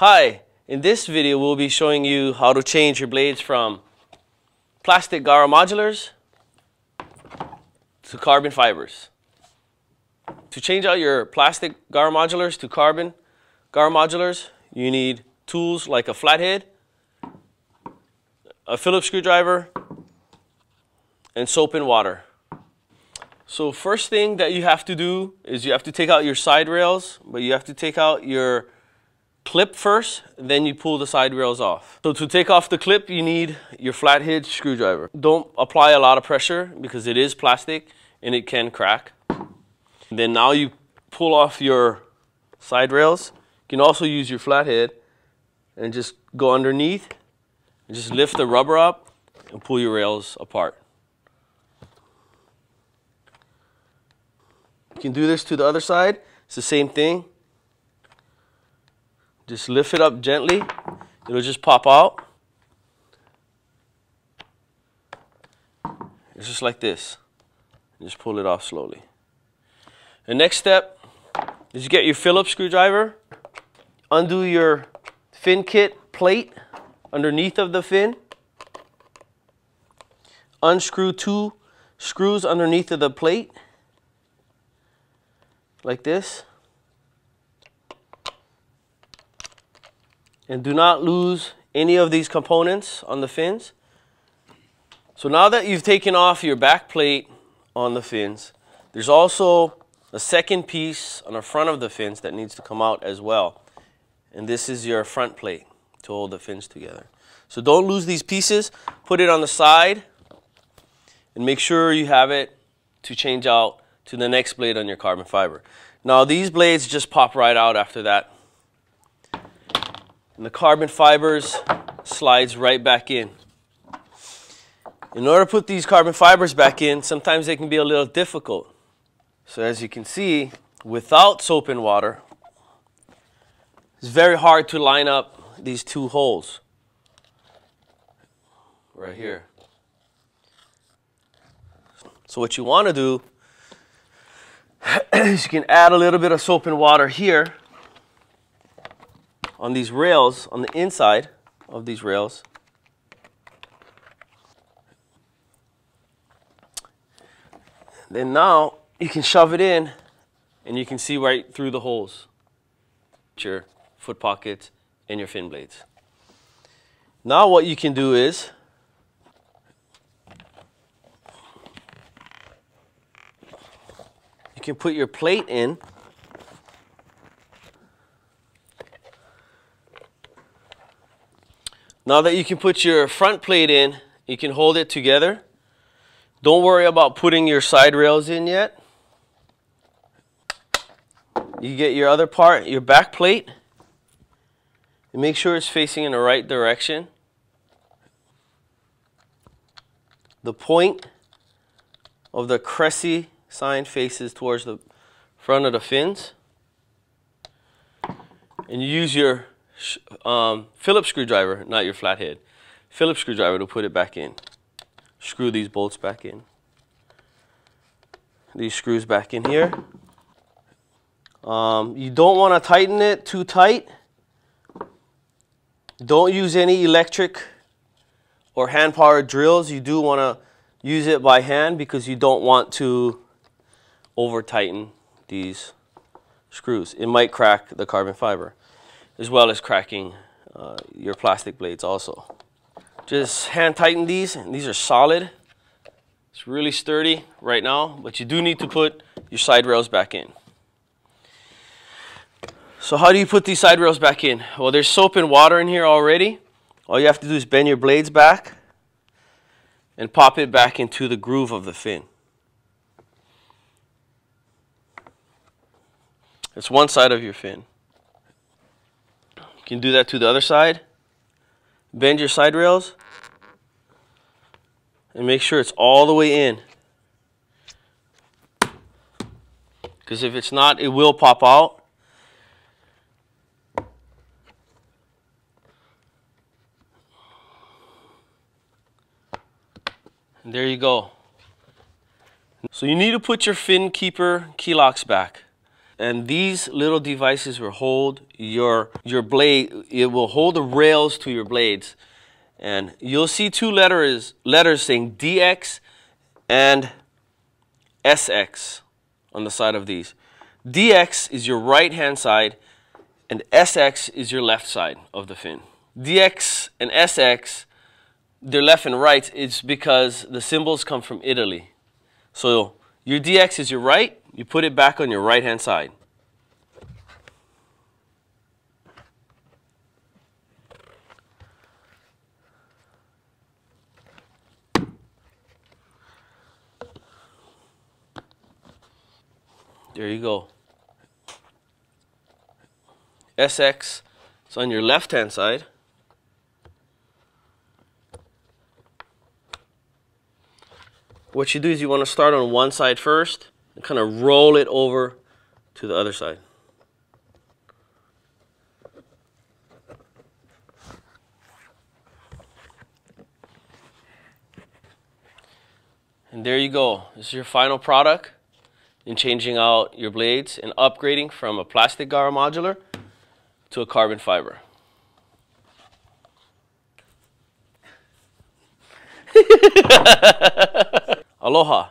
Hi, in this video we'll be showing you how to change your blades from plastic Gara modulars to carbon fibers. To change out your plastic Gara modulars to carbon Gara modulars, you need tools like a flathead, a Phillips screwdriver, and soap and water. So first thing that you have to do is you have to take out your side rails, but you have to take out your clip first, then you pull the side rails off. So to take off the clip, you need your flathead screwdriver. Don't apply a lot of pressure because it is plastic and it can crack. And then now you pull off your side rails. You can also use your flathead and just go underneath and just lift the rubber up and pull your rails apart. You can do this to the other side. It's the same thing. Just lift it up gently. It'll just pop out. It's just like this. Just pull it off slowly. The next step is you get your Phillips screwdriver. Undo your fin kit plate underneath of the fin. Unscrew 2 screws underneath of the plate. Like this. And do not lose any of these components on the fins. So now that you've taken off your back plate on the fins, there's also a second piece on the front of the fins that needs to come out as well. And this is your front plate to hold the fins together. So don't lose these pieces. Put it on the side and make sure you have it to change out to the next blade on your carbon fiber. Now these blades just pop right out after that. And the carbon fibers slides right back in. In order to put these carbon fibers back in, sometimes they can be a little difficult. So as you can see, without soap and water, it's very hard to line up these two holes right here. So what you want to do is you can add a little bit of soap and water here on these rails, on the inside of these rails. Then now you can shove it in and you can see right through the holes, your foot pockets and your fin blades. Now what you can do is you can put your plate in. Now that you can put your front plate in, you can hold it together. Don't worry about putting your side rails in yet. You get your other part, your back plate, and make sure it's facing in the right direction. The point of the Cressi sign faces towards the front of the fins. And you use your Phillips screwdriver, not your flathead, Phillips screwdriver to put it back in. Screw these bolts back in. These screws back in here. You don't want to tighten it too tight. Don't use any electric or hand-powered drills. You do want to use it by hand because you don't want to over-tighten these screws. It might crack the carbon fiber, as well as cracking your plastic blades also. Just hand tighten these, and these are solid. It's really sturdy right now, but you do need to put your side rails back in. So how do you put these side rails back in? Well, there's soap and water in here already. All you have to do is bend your blades back and pop it back into the groove of the fin. It's one side of your fin. You can do that to the other side. Bend your side rails and make sure it's all the way in. Because if it's not, it will pop out. And there you go. So you need to put your fin keeper key locks back. And these little devices will hold your blade. It will hold the rails to your blades. And you'll see two letters saying DX and SX on the side of these. DX is your right hand side and SX is your left side of the fin. DX and SX, they're left and right. It's because the symbols come from Italy. So your DX is your right, you put it back on your right hand side. There you go. SX is on your left hand side. What you do is you want to start on one side first and kind of roll it over to the other side. And there you go. This is your final product in changing out your blades and upgrading from a plastic Gara Modular to a carbon fiber. Aloha.